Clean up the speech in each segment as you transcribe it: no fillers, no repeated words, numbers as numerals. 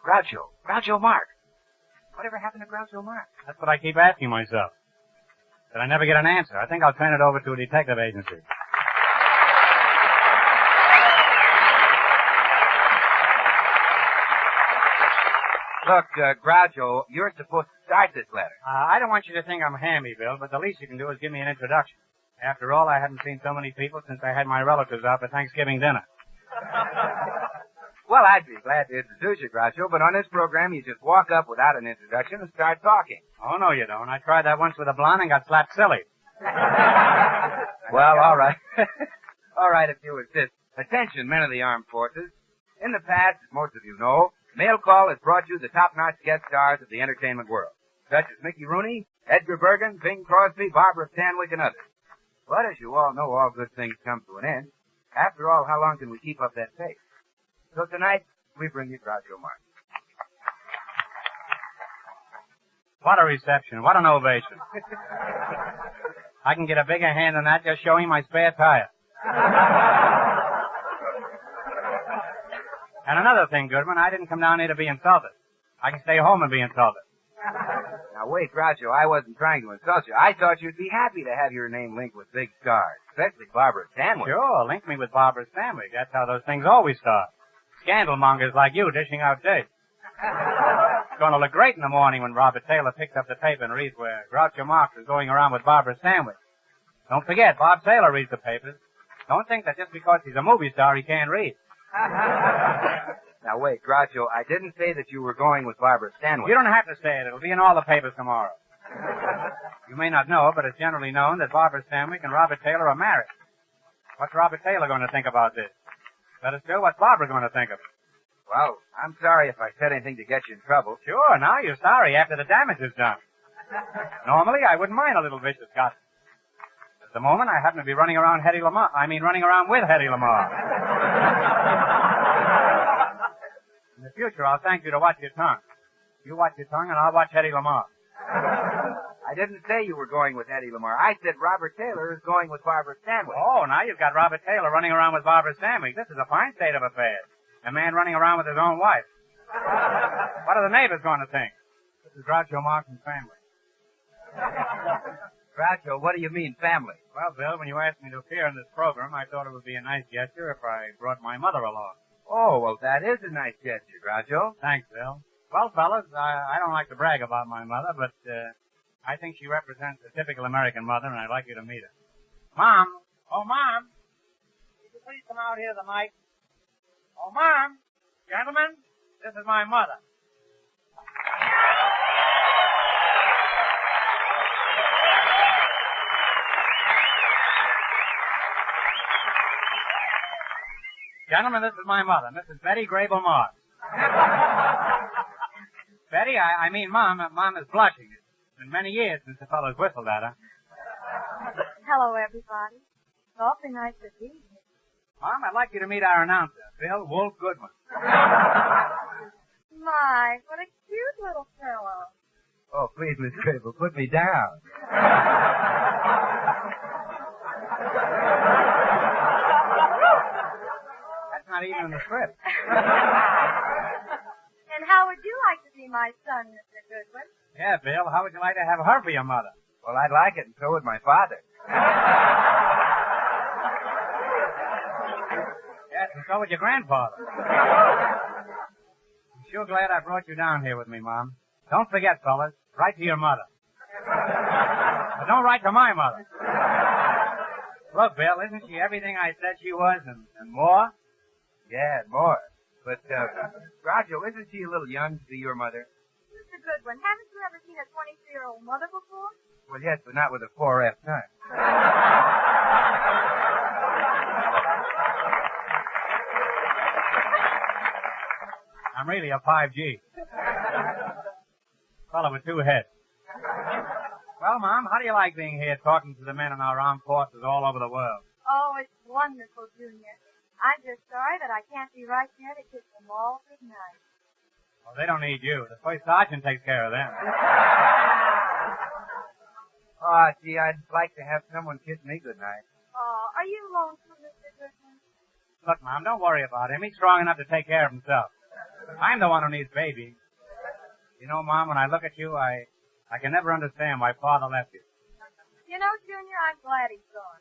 Groucho Marx. Whatever happened to Groucho Marx? That's what I keep asking myself. But I never get an answer. I think I'll turn it over to a detective agency. Look, Groucho, you're supposed to start this letter. I don't want you to think I'm hammy, Bill, but the least you can do is give me an introduction. After all, I haven't seen so many people since I had my relatives out for Thanksgiving dinner. Well, I'd be glad to introduce you, Groucho, but on this program, you just walk up without an introduction and start talking. Oh, no, you don't. I tried that once with a blonde and got slapped silly. Well, all right. All right, if you insist. Attention, men of the armed forces. In the past, as most of you know, Mail Call has brought you the top-notch guest stars of the entertainment world, such as Mickey Rooney, Edgar Bergen, Bing Crosby, Barbara Stanwyck, and others. But as you all know, all good things come to an end. After all, how long can we keep up that pace? So tonight, we bring you Groucho Marx. What a reception. What an ovation. I can get a bigger hand than that just showing my spare tire. And another thing, Goodman, I didn't come down here to be insulted. I can stay home and be insulted. Now, wait, Groucho, I wasn't trying to insult you. I thought you'd be happy to have your name linked with big stars, especially Barbara Stanwyck. Sure, link me with Barbara Stanwyck. That's how those things always start. Scandal mongers like you dishing out dates. It's going to look great in the morning when Robert Taylor picks up the paper and reads where Groucho Marx is going around with Barbara Stanwyck. Don't forget, Bob Taylor reads the papers. Don't think that just because he's a movie star he can't read. Now, wait, Groucho, I didn't say that you were going with Barbara Stanwyck. You don't have to say it. It'll be in all the papers tomorrow. You may not know, but it's generally known that Barbara Stanwyck and Robert Taylor are married. What's Robert Taylor going to think about this? Better still, what's Barbara going to think of it? Well, I'm sorry if I said anything to get you in trouble. Sure, now you're sorry after the damage is done. Normally, I wouldn't mind a little vicious gossip. At the moment, I happen to be running around running around with Hedy Lamarr. In the future, I'll thank you to watch your tongue. You watch your tongue, and I'll watch Hedy Lamarr. I didn't say you were going with Hedy Lamarr. I said Robert Taylor is going with Barbara Stanwyck. Oh, now you've got Robert Taylor running around with Barbara Stanwyck. This is a fine state of affairs. A man running around with his own wife. What are the neighbors going to think? This is Groucho Marx and family. Groucho, what do you mean, family? Well, Bill, when you asked me to appear in this program, I thought it would be a nice gesture if I brought my mother along. Oh, well, that is a nice gesture, Groucho. Thanks, Bill. Well, fellas, I don't like to brag about my mother, but I think she represents the typical American mother, and I'd like you to meet her. Mom! Oh, Mom! Would you please come out here to the mic? Oh, Mom! Gentlemen, this is my mother. Gentlemen, this is my mother, Mrs. Betty Grable Marx. Betty, I mean Mom. Mom is blushing. It's been many years since the fellow's whistled at her. Hello, everybody. It's awfully nice to be here. Mom, I'd like you to meet our announcer, Bill Wolf Goodman. My, what a cute little fellow. Oh, please, Miss Grable, put me down. That's not even in the script. And how would you like to be my son, Mr. Goodwin? Yeah, Bill, how would you like to have her for your mother? Well, I'd like it, and so would my father. Yes, and so would your grandfather. I'm sure glad I brought you down here with me, Mom. Don't forget, fellas, write to your mother. But don't write to my mother. Look, Bill, isn't she everything I said she was and more? Yeah, and more. But, Groucho, isn't she a little young to be your mother? Mr. Goodwin, haven't you ever seen a 23-year-old mother before? Well, yes, but not with a 4F son. I'm really a 5G. Fellow with two heads. Well, Mom, how do you like being here talking to the men in our armed forces all over the world? Oh, it's wonderful, Junior. I'm just sorry that I can't be right there to kiss them all good night. Well, they don't need you. The first sergeant takes care of them. Oh, gee, I'd like to have someone kiss me goodnight. Oh, are you lonesome, Mr. Goodwin? Look, Mom, don't worry about him. He's strong enough to take care of himself. I'm the one who needs babies. You know, Mom, when I look at you, I can never understand why Father left you. You know, Junior, I'm glad he's gone.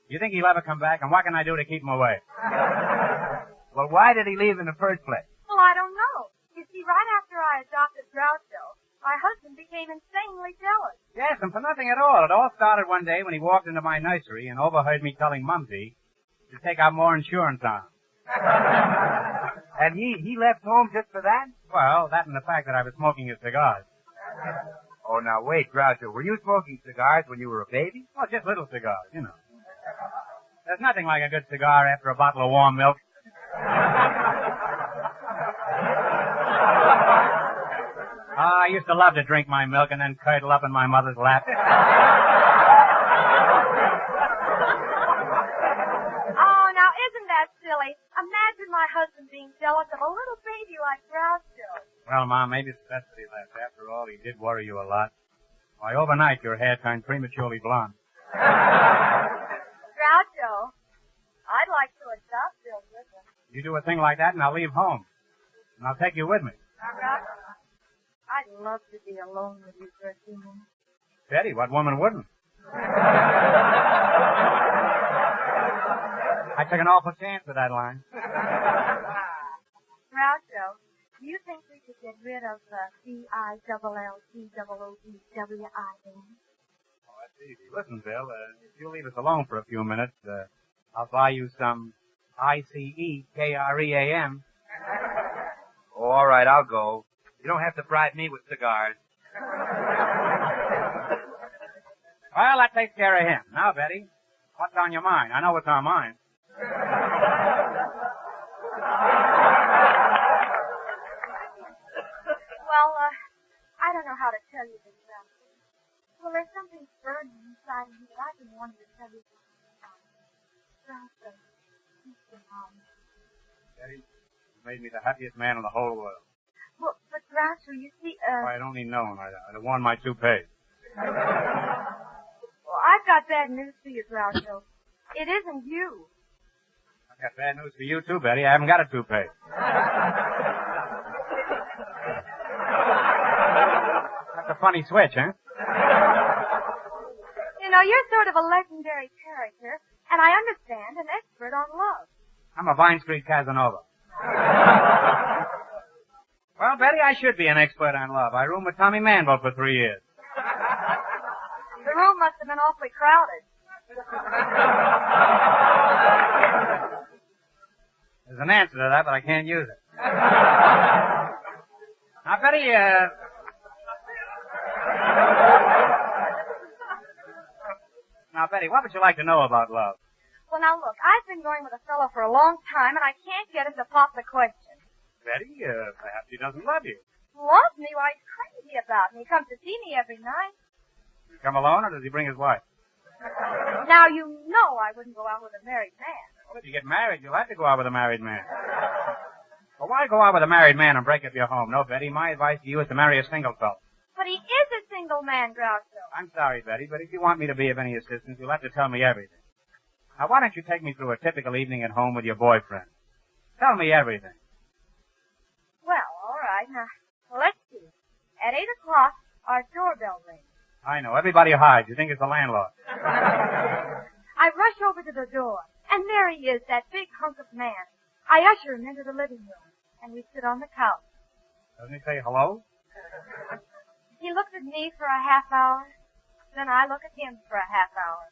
You think he'll ever come back, and what can I do to keep him away? Well, why did he leave in the first place? Well, I don't know. You see, right after I adopted Groucho, my husband became insanely jealous. Yes, and for nothing at all. It all started one day when he walked into my nursery and overheard me telling Mumsy to take out more insurance on him. And he left home just for that? Well, that and the fact that I was smoking his cigars. Oh, now wait, Groucho. Were you smoking cigars when you were a baby? Well, just little cigars, you know. There's nothing like a good cigar after a bottle of warm milk. I used to love to drink my milk and then curdle up in my mother's lap. Oh, now isn't that silly? Imagine my husband being jealous of a little baby like Groucho. Well, Mom, maybe it's best that he left. After all, he did worry you a lot. Why, overnight, your hair turned prematurely blonde. Groucho, I'd like to adopt Bill Griffin. You do a thing like that, and I'll leave home. And I'll take you with me. Groucho, I'd love to be alone with you for a few minutes. Betty, what woman wouldn't? I took an awful chance with that line. Groucho, do you think we could get rid of C-I-L-L-C-O-O-D-W-I-N? Oh, that's easy. Listen, Bill, if you'll leave us alone for a few minutes, I'll buy you some ICEKREAM. Oh, all right, I'll go. You don't have to bribe me with cigars. Well, that takes care of him. Now, Betty, what's on your mind? I know what's on mine. Well, I don't know how to tell you this stuff. Well, there's something burning inside me that I've been wanting to tell you for some time. Groucho, Mr. Mom. Betty, you made me the happiest man in the whole world. Well, but Groucho, you see, If I had only known, I'd have worn my toupee. well, I've got bad news for you, Groucho. It isn't you. I've got bad news for you, too, Betty. I haven't got a toupee. That's a funny switch, huh? You know, you're sort of a legendary character, and I understand, an expert on love. I'm a Vine Street Casanova. Well, Betty, I should be an expert on love. I roomed with Tommy Manville for 3 years. The room must have been awfully crowded. There's an answer to that, but I can't use it. Now, Betty, what would you like to know about love? Well, now look, I've been going with a fellow for a long time, and I can't get him to pop the question. Betty, perhaps he doesn't love you. Loves me? Why, he's crazy about me. He comes to see me every night. Does he come alone, or does he bring his wife? Now, you know I wouldn't go out with a married man. Well, if you get married, you'll have to go out with a married man. Well, why go out with a married man and break up your home? No, Betty, my advice to you is to marry a single fellow. But he is a single man, Groucho. I'm sorry, Betty, but if you want me to be of any assistance, you'll have to tell me everything. Now, why don't you take me through a typical evening at home with your boyfriend? Tell me everything. Well, all right. Now, let's see. At 8 o'clock, our doorbell rings. I know. Everybody hides. You think it's the landlord. I rush over to the door, and there he is, that big hunk of man. I usher him into the living room, and we sit on the couch. Doesn't he say hello? He looks at me for a half hour, then I look at him for a half hour.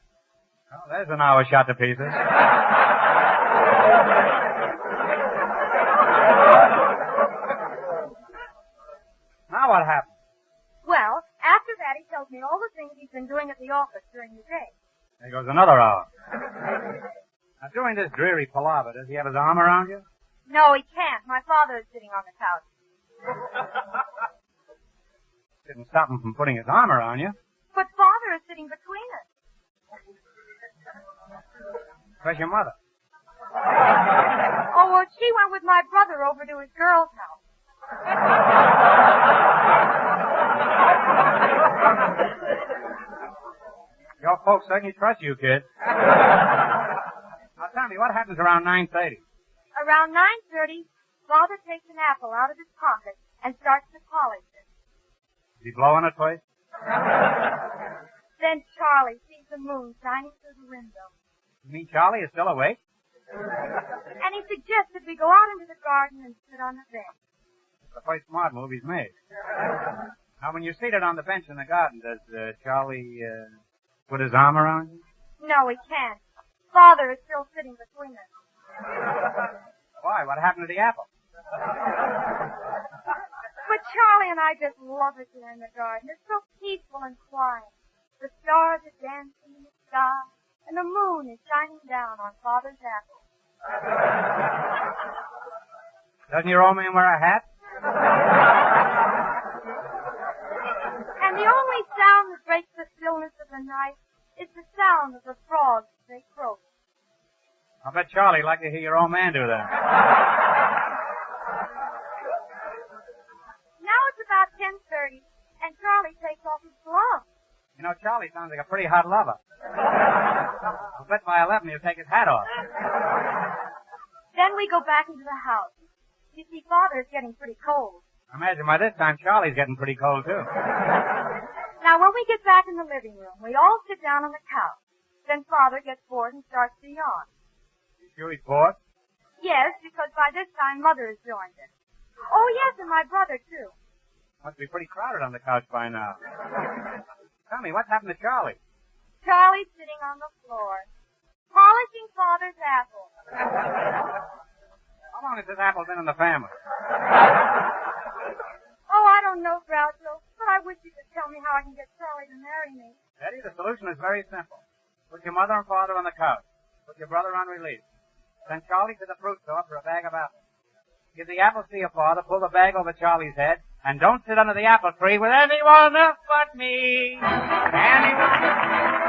Oh, there's an hour shot to pieces. Now what happened? Well, after that, he tells me all the things he's been doing at the office during the day. There goes another hour. Now, during this dreary palaver, does he have his arm around you? No, he can't. My father is sitting on the couch. Didn't stop him from putting his arm around you. But Father is sitting between us. Where's your mother? Oh, well, she went with my brother over to his girl's house. Your folks certainly trust you, kid. Now tell me, what happens around 9:30? Around 9:30, Father takes an apple out of his pocket and starts to polish it. Is he blowing it first? Then Charlie sees the moon shining through the window. You mean Charlie is still awake? And he suggests that we go out into the garden and sit on the bench. It's the first smart move he's made. Now, when you're seated on the bench in the garden, does Charlie put his arm around you? No, he can't. Father is still sitting between us. Why? What happened to the apple? But Charlie and I just love it here in the garden. It's so peaceful and quiet. The stars are dancing in the sky, and the moon is shining down on Father's apple. Doesn't your old man wear a hat? And the only sound that breaks the stillness of the night is the sound of the frogs as they croak. I bet Charlie'd like to hear your old man do that. Now it's about 10:30, and Charlie takes off his gloves. You know, Charlie sounds like a pretty hot lover. I'll bet by 11 he'll take his hat off. Then we go back into the house. You see, Father's getting pretty cold. I imagine by this time Charlie's getting pretty cold, too. Now, when we get back in the living room, we all sit down on the couch. Then Father gets bored and starts to yawn. You sure he's bored? Yes, because by this time Mother has joined us. Oh, yes, and my brother, too. Must be pretty crowded on the couch by now. Tell me, what's happened to Charlie? Charlie's sitting on the floor, polishing Father's apple. How long has this apple been in the family? Oh, I don't know, Groucho, but I wish you could tell me how I can get Charlie to marry me. Eddie, the solution is very simple. Put your mother and father on the couch. Put your brother on release. Send Charlie to the fruit store for a bag of apples. Give the apples to your father, pull the bag over Charlie's head, and don't sit under the apple tree with anyone else but me. Anyone.